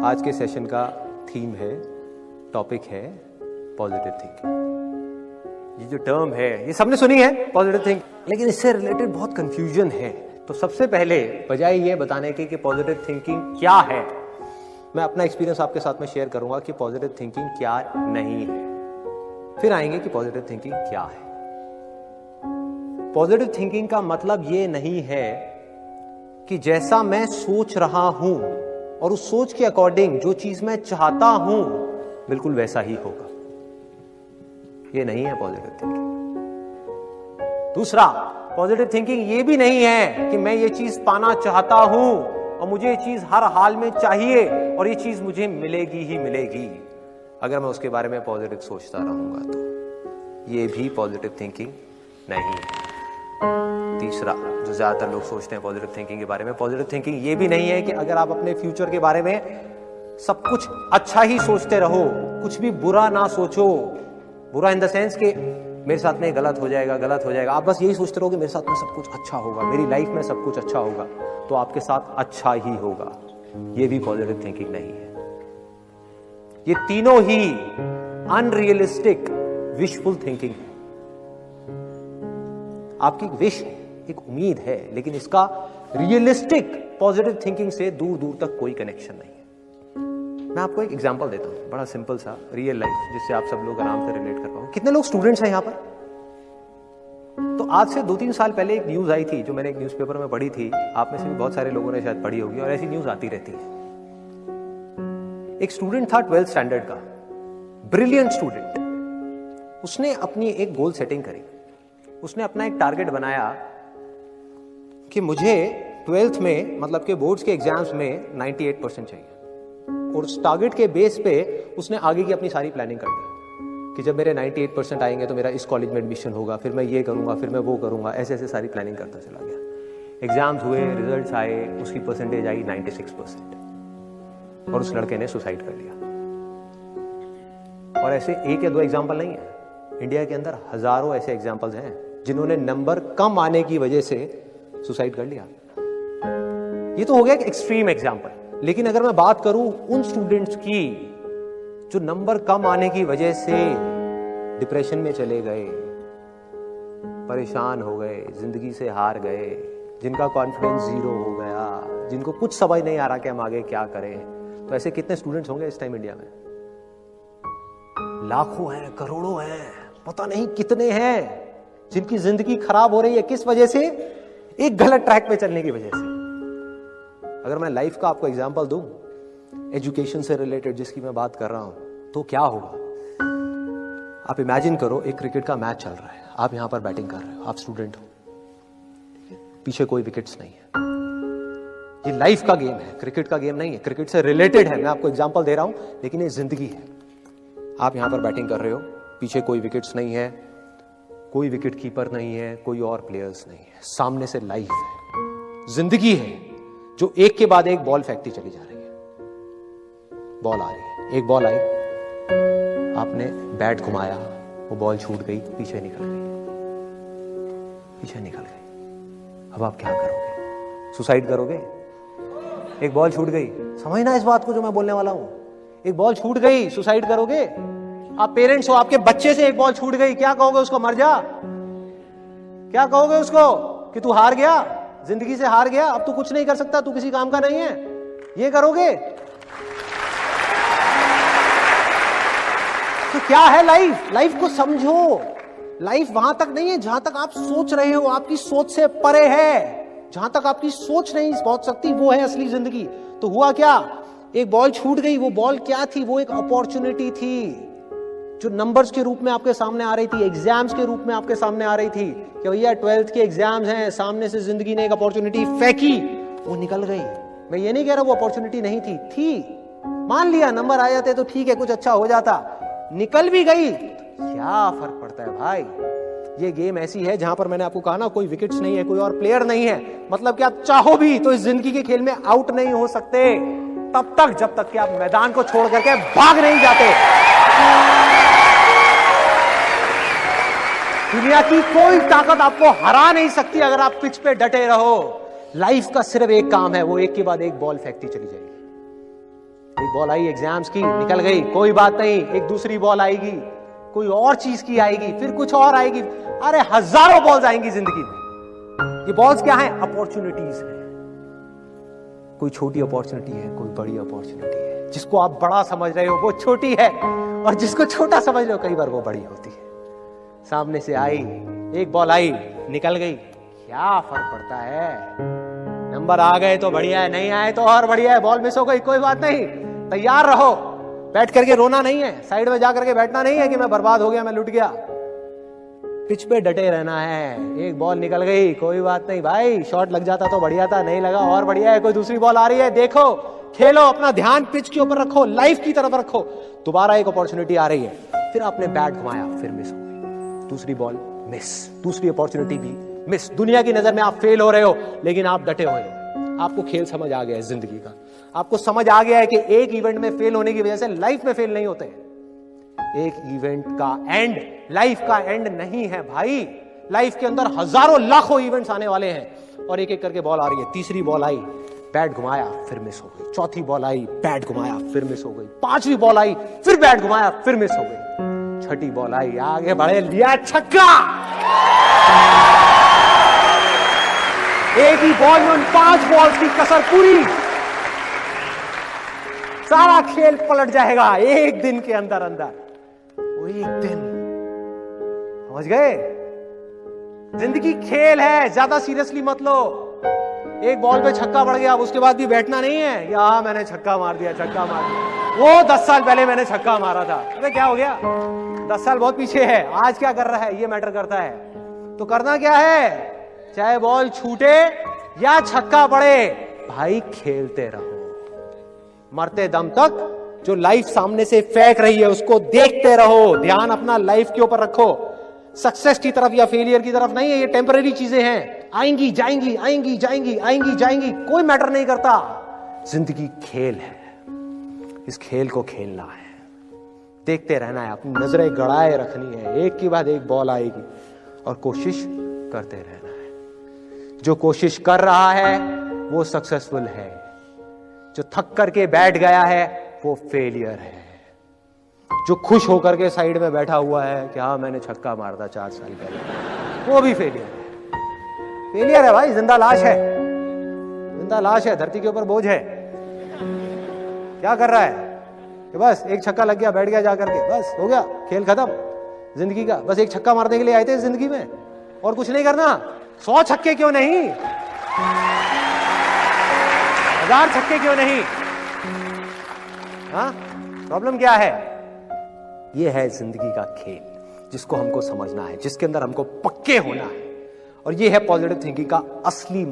आज के सेशन का थीम है, टॉपिक है पॉजिटिव थिंकिंग। ये जो टर्म है ये सबने सुनी है पॉजिटिव थिंकिंग, लेकिन इससे रिलेटेड बहुत कंफ्यूजन है। तो सबसे पहले बजाय ये बताने की कि पॉजिटिव थिंकिंग क्या है, मैं अपना एक्सपीरियंस आपके साथ में शेयर करूंगा कि पॉजिटिव थिंकिंग क्या नहीं है, फिर आएंगे कि पॉजिटिव थिंकिंग क्या है। पॉजिटिव थिंकिंग का मतलब ये नहीं है कि जैसा मैं सोच रहा हूं और उस सोच के अकॉर्डिंग जो चीज मैं चाहता हूं बिल्कुल वैसा ही होगा, ये नहीं है पॉजिटिव थिंकिंग। दूसरा, पॉजिटिव थिंकिंग ये भी नहीं है कि मैं ये चीज पाना चाहता हूं और मुझे ये चीज हर हाल में चाहिए और ये चीज मुझे मिलेगी ही मिलेगी अगर मैं उसके बारे में पॉजिटिव सोचता रहूंगा, तो ये भी पॉजिटिव थिंकिंग नहीं है। तीसरा, जो ज्यादातर लोग सोचते हैं पॉजिटिव थिंकिंग के बारे में, पॉजिटिव थिंकिंग ये भी नहीं है कि अगर आप अपने फ्यूचर के बारे में सब कुछ अच्छा ही सोचते रहो, कुछ भी बुरा ना सोचो। बुरा इन द सेंस कि मेरे साथ में गलत हो जाएगा, गलत हो जाएगा, आप बस यही सोचते रहो कि मेरे साथ में सब कुछ अच्छा होगा, मेरी लाइफ में सब कुछ अच्छा होगा, तो आपके साथ अच्छा ही होगा। ये भी पॉजिटिव थिंकिंग नहीं है। ये तीनों ही अनरियलिस्टिक विशफुल थिंकिंग है। आपकी एक विश है, एक उम्मीद है, लेकिन इसका रियलिस्टिक पॉजिटिव थिंकिंग से दूर दूर तक कोई कनेक्शन नहीं है। मैं आपको एक एग्जांपल देता हूं, बड़ा सिंपल सा, रियल लाइफ, जिससे आप सब लोग आराम से रिलेट कर पाओ। कितने लोग स्टूडेंट्स हैं यहां पर? तो आज से 2-3 साल पहले एक न्यूज आई थी जो मैंने एक न्यूज़पेपर में पढ़ी थी, आप में से भी बहुत सारे लोगों ने शायद पढ़ी होगी, और ऐसी न्यूज आती रहती है। एक स्टूडेंट था 12th स्टैंडर्ड का, ब्रिलियंट स्टूडेंट। उसने अपनी एक गोल सेटिंग करी, उसने अपना एक टारगेट बनाया कि मुझे 12th में, मतलब के बोर्ड्स के एग्जाम्स में 98% चाहिए, और उस टारगेट के बेस पे उसने आगे की अपनी सारी प्लानिंग कर दी कि जब मेरे 98% आएंगे तो मेरा इस कॉलेज में एडमिशन होगा, फिर मैं ये करूंगा, फिर मैं वो करूंगा, ऐसे ऐसे सारी प्लानिंग करता चला गया। एग्जाम्स हुए, रिजल्ट्स आए, उसकी परसेंटेज आई 96%, और उस लड़के ने सुसाइड कर लिया। और ऐसे एक या दो एग्जाम्पल नहीं है, इंडिया के अंदर हजारों ऐसे एग्जाम्पल्स हैं जिन्होंने नंबर कम आने की वजह से सुसाइड कर लिया। ये तो हो गया एक एक्सट्रीम एग्जाम्पल, लेकिन अगर मैं बात करूं उन स्टूडेंट्स की जो नंबर कम आने की वजह से डिप्रेशन में चले गए, परेशान हो गए, जिंदगी से हार गए, जिनका कॉन्फिडेंस 0 हो गया, जिनको कुछ समझ नहीं आ रहा कि हम आगे क्या करें, तो ऐसे कितने स्टूडेंट्स होंगे इस टाइम इंडिया में? लाखों हैं, करोड़ों हैं, पता नहीं कितने हैं जिनकी जिंदगी खराब हो रही है। किस वजह से? एक गलत ट्रैक पे चलने की वजह से। अगर मैं लाइफ का आपको एग्जांपल दूं, एजुकेशन से रिलेटेड जिसकी मैं बात कर रहा हूं, तो क्या होगा? आप इमेजिन करो, एक क्रिकेट का मैच चल रहा है, आप यहां पर बैटिंग कर रहे हो, आप स्टूडेंट हो, पीछे कोई विकेट्स नहीं है। ये लाइफ का गेम है, क्रिकेट का गेम नहीं है, क्रिकेट से रिलेटेड है, मैं आपको एग्जांपल दे रहा हूं, लेकिन ये जिंदगी है। आप यहां पर बैटिंग कर रहे हो, पीछे कोई विकेट्स नहीं है, कोई विकेट कीपर नहीं है, कोई और प्लेयर्स नहीं है, सामने से लाइफ है, जिंदगी है, जो एक के बाद एक बॉल फेंकती चली जा रही है। बॉल आ रही है, एक बॉल आई, आपने बैट घुमाया, वो बॉल छूट गई, पीछे निकल गई, पीछे निकल गई। अब आप क्या करोगे? सुसाइड करोगे? एक बॉल छूट गई, समझना इस बात को जो मैं बोलने वाला हूं, एक बॉल छूट गई, सुसाइड करोगे? आप पेरेंट्स हो, आपके बच्चे से एक बॉल छूट गई, क्या कहोगे उसको? मर जा? क्या कहोगे उसको कि तू हार गया, जिंदगी से हार गया, अब तू कुछ नहीं कर सकता, तू किसी काम का नहीं है? ये करोगे? तो क्या है लाइफ? लाइफ को समझो। लाइफ वहां तक नहीं है जहां तक आप सोच रहे हो, आपकी सोच से परे है। जहां तक आपकी सोच नहीं पहुंच सकती, वो है असली जिंदगी। तो हुआ क्या? एक बॉल छूट गई। वो बॉल क्या थी? वो एक अपॉर्चुनिटी थी जो नंबर्स के रूप में आपके सामने आ रही थी, एग्जाम्स के रूप में आपके सामने आ रही थी कि भैया 12th के एग्जाम्स हैं, सामने से जिंदगी ने एक अपॉर्चुनिटी फेंकी, वो निकल गई। मैं ये नहीं कह रहा वो अपॉर्चुनिटी नहीं थी, मान लिया नंबर आ जाते तो ठीक है, कुछ अच्छा हो जाता, निकल भी गई, क्या फर्क पड़ता है भाई? ये गेम ऐसी है जहां पर मैंने आपको कहा ना, कोई विकेट्स नहीं है, कोई और प्लेयर नहीं है, मतलब कि आप चाहो भी तो इस जिंदगी के खेल में आउट नहीं हो सकते तब तक जब तक कि आप मैदान को छोड़ करके भाग नहीं जाते। दुनिया की कोई ताकत आपको हरा नहीं सकती अगर आप पिच पे डटे रहो। लाइफ का सिर्फ एक काम है, वो एक के बाद एक बॉल फेंकती चली जाएगी। एक बॉल आई एग्जाम्स की, निकल गई, कोई बात नहीं, एक दूसरी बॉल आएगी, कोई और चीज की आएगी, फिर कुछ और आएगी। अरे हजारों बॉल्स आएंगी जिंदगी में। ये बॉल्स क्या है? अपॉर्चुनिटीज है। कोई छोटी अपॉर्चुनिटी है, कोई बड़ी अपॉर्चुनिटी है। जिसको आप बड़ा समझ रहे हो वो छोटी है, और जिसको छोटा समझ रहे हो कई बार वो बड़ी होती है। सामने से आई, एक बॉल आई, निकल गई, क्या फर्क पड़ता है? नंबर आ गए तो बढ़िया है, नहीं आए तो और बढ़िया है। बॉल मिस हो गई, कोई बात नहीं, तैयार रहो। बैठ करके रोना नहीं है, साइड में जाकर के बैठना नहीं है कि मैं बर्बाद हो गया, मैं लुट गया। पिच पे डटे रहना है। एक बॉल निकल गई, कोई बात नहीं भाई, शॉट लग जाता तो बढ़िया था, नहीं लगा और बढ़िया है। कोई दूसरी बॉल आ रही है, देखो, खेलो, अपना ध्यान पिच के ऊपर रखो, लाइफ की तरफ रखो। दोबारा एक अपॉर्चुनिटी आ रही है, फिर आपने बैट घुमाया, फिर मिस हो गई, दूसरी बॉल मिस, दूसरी अपॉर्चुनिटी भी मिस। दुनिया की नजर में आप फेल हो रहे हो, लेकिन आप डटे हुए हो। आपको खेल समझ आ गया है जिंदगी का। आपको समझ आ गया है कि एक इवेंट में फेल होने की वजह से लाइफ में फेल नहीं होते। एक इवेंट का एंड लाइफ का एंड नहीं है भाई। लाइफ के अंदर हजारों लाखों इवेंट्स आने वाले हैं, और एक एक करके बॉल आ रही है। तीसरी बॉल आई, बैट घुमाया, फिर मिस हो गई। चौथी बॉल आई, बैट घुमाया, फिर मिस हो गई। पांचवी बॉल आई, फिर बैट घुमाया, फिर मिस हो गई। छठी बॉल आई, आगे बढ़े, लिया छक्का। एक ही बॉल में उन 5 बॉल्स की कसर पूरी। सारा खेल पलट जाएगा एक दिन के अंदर अंदर। वो एक दिन, समझ गए? जिंदगी खेल है, ज्यादा सीरियसली मत लो। एक बॉल पे छक्का पड़ गया, अब उसके बाद भी बैठना नहीं है, या मैंने छक्का मार दिया, छक्का मार दिया। वो 10 साल पहले मैंने छक्का मारा था, अरे क्या हो गया? 10 साल बहुत पीछे है, आज क्या कर रहा है ये मैटर करता है। तो करना क्या है? चाहे बॉल छूटे या छक्का पड़े, भाई खेलते रहो मरते दम तक। जो लाइफ सामने से फेंक रही है उसको देखते रहो, ध्यान अपना लाइफ के ऊपर रखो। सक्सेस की तरफ या फेलियर की तरफ नहीं है, ये टेम्पररी चीजें हैं, आएंगी जाएंगी, आएंगी जाएंगी, आएंगी जाएंगी, कोई मैटर नहीं करता। जिंदगी खेल है, इस खेल को खेलना है, देखते रहना है, अपनी नजरें गड़ाए रखनी है। एक के बाद एक बॉल आएगी और कोशिश करते रहना है। जो कोशिश कर रहा है वो सक्सेसफुल है, जो थक करके बैठ गया है वो फेलियर है। जो खुश होकर के साइड में बैठा हुआ है कि हाँ मैंने छक्का मारा था 4 साल पहले, वो भी फेलियर है। फेलियर है भाई, जिंदा लाश है, जिंदा लाश है, धरती के ऊपर बोझ है। क्या कर रहा है कि बस एक छक्का लग गया, बैठ गया जाकर के, बस हो गया, खेल खत्म जिंदगी का। बस एक छक्का मारने के लिए आए थे जिंदगी में, और कुछ नहीं करना। 100 छक्के क्यों नहीं, 1000 छक्के क्यों नहीं? हाँ, प्रॉब्लम क्या है? ये है जिंदगी का खेल, जिसको हमको समझना है, जिसके अंदर हमको पक्के होना है। और ये है पॉजिटिव थिंकिंग का असली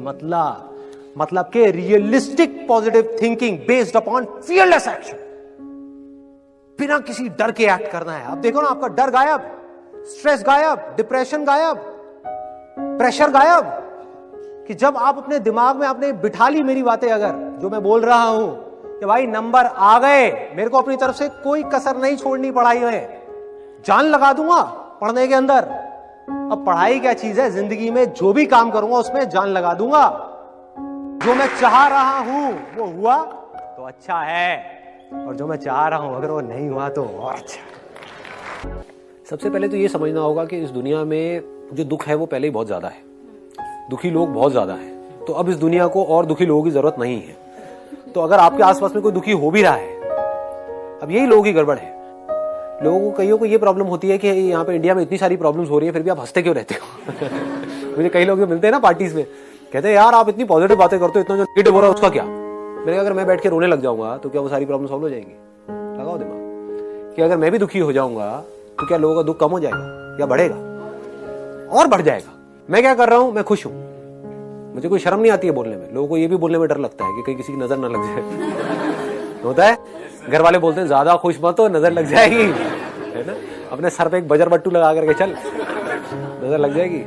मतलब के realistic positive thinking based upon fearless action. बिना किसी डर के एक्ट करना है। अब देखो ना, आपका डर गायब, स्ट्रेस गायब, डिप्रेशन गायब, प्रेशर गायब। कि जब आप अपने दिमाग में आपने बिठा ली मेरी बातें, अगर जो मैं बोल रहा हूं कि भाई नंबर आ गए, मेरे को अपनी तरफ से कोई कसर नहीं छोड़नी पढ़ाई में, जान लगा दूंगा पढ़ने के अंदर। अब पढ़ाई क्या चीज है, जिंदगी में जो भी काम करूंगा उसमें जान लगा दूंगा। जो मैं चाह रहा हूं वो हुआ तो अच्छा है, और जो मैं चाह रहा हूं अगर वो नहीं हुआ तो और अच्छा। सबसे पहले तो ये समझना होगा कि इस दुनिया में जो दुख है वो पहले ही बहुत ज्यादा है, दुखी लोग बहुत ज्यादा है। तो अब इस दुनिया को और दुखी लोगों की जरूरत नहीं है। तो अगर आपके आसपास में कोई दुखी हो भी रहा है, अब यही लोगों की गड़बड़ है। लोगों को, कईयों को ये प्रॉब्लम होती है कि यहाँ पे इंडिया में इतनी सारी प्रॉब्लम्स हो रही है, फिर भी आप हंसते क्यों रहते हो? मुझे कई लोग जो मिलते हैं ना पार्टीज में, कहते हैं यार आप इतनी पॉजिटिव बातें करते हो, इतना जो नेगेटिव हो रहा है उसका क्या? मैंने कहा अगर मैं बैठ के रोने लग जाऊंगा तो क्या वो सारी प्रॉब्लम सॉल्व हो जाएंगी? लगाओ दिमाग कि अगर मैं भी दुखी हो जाऊंगा तो क्या लोगों का दुख कम हो जाएगा या बढ़ेगा और बढ़ जाएगा? मैं क्या कर रहा हूं, मैं खुश हूं, मुझे कोई शर्म नहीं आती है बोलने में। लोगों को ये भी बोलने में डर लगता है कि कहीं किसी की नजर ना लग जाए। होता है, घर वाले बोलते हैं ज्यादा खुश मत हो, नजर लग जाएगी, है ना? अपने सर पे एक बजर बट्टू लगा करके चल, नजर लग जाएगी।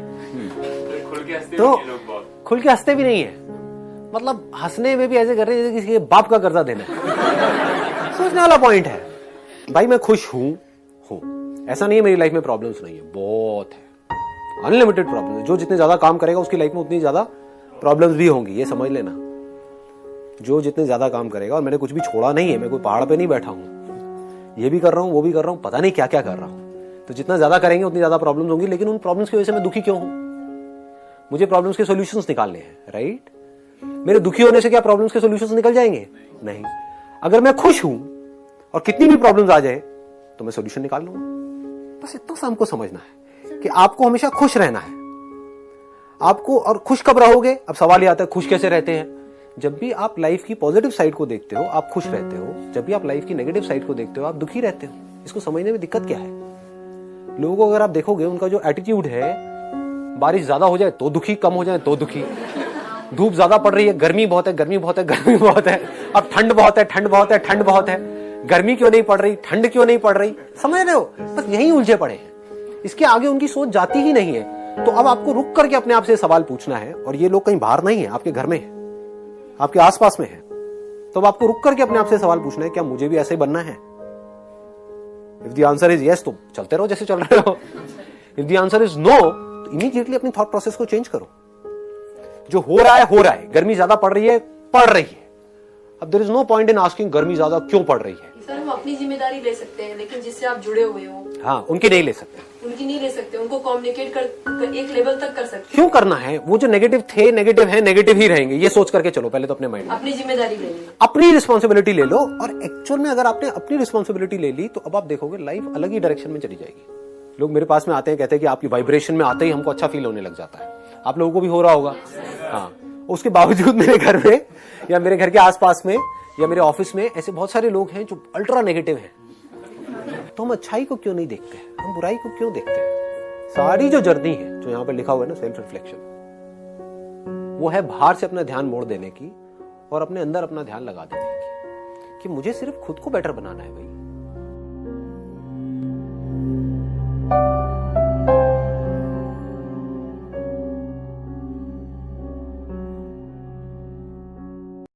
तो खुल के हंसते भी नहीं है, मतलब हंसने में भी ऐसे कर रहे हैं जैसे किसी के बाप का कर्जा देना है। सोचने वाला पॉइंट है भाई, मैं खुश हूं। ऐसा नहीं है मेरी लाइफ में प्रॉब्लम्स नहीं है, बहुत है, अनलिमिटेड प्रॉब्लम है। जो जितने ज्यादा काम करेगा उसकी लाइफ में उतनी ज्यादा प्रॉब्लम्स भी होंगी, ये समझ लेना। जो जितने ज्यादा काम करेगा, और मैंने कुछ भी छोड़ा नहीं है, मैं कोई पहाड़ पे नहीं बैठा हूं, ये भी कर रहा हूं, वो भी कर रहा हूं, पता नहीं क्या क्या कर रहा हूं। तो जितना ज्यादा करेंगे उतनी ज्यादा प्रॉब्लम्स होंगी, लेकिन उन प्रॉब्लम्स की वजह से मैं दुखी क्यों हूं? मुझे प्रॉब्लम्स के सॉल्यूशंस निकालने हैं, राइट? मेरे दुखी होने से क्या प्रॉब्लम्स के सॉल्यूशंस निकल जाएंगे? नहीं। अगर मैं खुश हूं और कितनी भी प्रॉब्लम्स आ जाए तो मैं सॉल्यूशन निकाल लूंगा। बस इतना सा हमको समझना है कि आपको हमेशा खुश रहना है। आपको, और खुश कब रहोगे? अब सवाल ये आता है खुश कैसे रहते हैं? जब भी आप लाइफ की पॉजिटिव साइड को देखते हो आप खुश रहते हो, जब भी आप लाइफ की नेगेटिव साइड को देखते हो आप दुखी रहते हो। इसको समझने में दिक्कत क्या है? लोगों को अगर आप देखोगे, उनका जो एटीट्यूड है, बारिश ज्यादा हो जाए तो दुखी, कम हो जाए तो दुखी, धूप ज्यादा पड़ रही है, गर्मी बहुत है, गर्मी बहुत है, गर्मी बहुत है, अब ठंड बहुत है, ठंड बहुत है, ठंड बहुत है, गर्मी क्यों नहीं पड़ रही, ठंड क्यों नहीं पड़ रही, समझ रहे हो? बस यही उलझे पड़े हैं, इसके आगे उनकी सोच जाती ही नहीं है। तो अब आपको रुक करके अपने आप से सवाल पूछना है, और ये लोग कहीं बाहर नहीं है, आपके घर में है, आपके आसपास में है। तो अब आपको रुक करके अपने आप से सवाल पूछना है, क्या मुझे भी ऐसे बनना है? If the answer is yes, तो चलते रहो जैसे चल रहे हो। If the answer is no, तो इमीडिएटली अपनी थॉट प्रोसेस को चेंज करो। जो हो रहा है हो रहा है, गर्मी ज्यादा पड़ रही है, पड़ रही है। अब there is no point in asking गर्मी ज्यादा क्यों पड़ रही है। सर, वो अपनी जिम्मेदारी ले सकते हैं, लेकिन जिससे आप जुड़े हुए हो, हाँ, उनकी नहीं ले सकते, उनकी नहीं ले सकते। उनको कम्युनिकेट कर एक लेवल तक कर सकते। क्यों करना है? वो जो नेगेटिव थे, नेगेटिव है, नेगेटिव ही रहेंगे, ये सोच करके चलो पहले तो अपने माइंड में। अपनी जिम्मेदारी ले लो, अपनी रिस्पॉन्सिबिलिटी ले लो। और एक्चुअल में अगर आपने अपनी रिस्पॉन्सिबिलिटी ले ली तो अब आप देखोगे लाइफ अलग ही डायरेक्शन में चली जाएगी। लोग मेरे पास में आते हैं, कहते हैं कि आपकी वाइब्रेशन में आते ही हमको अच्छा फील होने लग जाता है। आप लोगों को भी हो रहा होगा। हाँ, उसके बावजूद मेरे घर में या मेरे घर के आसपास में या मेरे ऑफिस में ऐसे बहुत सारे लोग हैं जो अल्ट्रा नेगेटिव हैं। तो हम अच्छाई को क्यों नहीं देखते हैं? हम बुराई को क्यों देखते हैं? सारी जो जर्नी है, जो यहां पर लिखा हुआ है ना, सेल्फ रिफ्लेक्शन, वो है बाहर से अपना ध्यान मोड़ देने की और अपने अंदर अपना ध्यान लगा देने की, कि मुझे सिर्फ खुद को बेटर बनाना है भाई।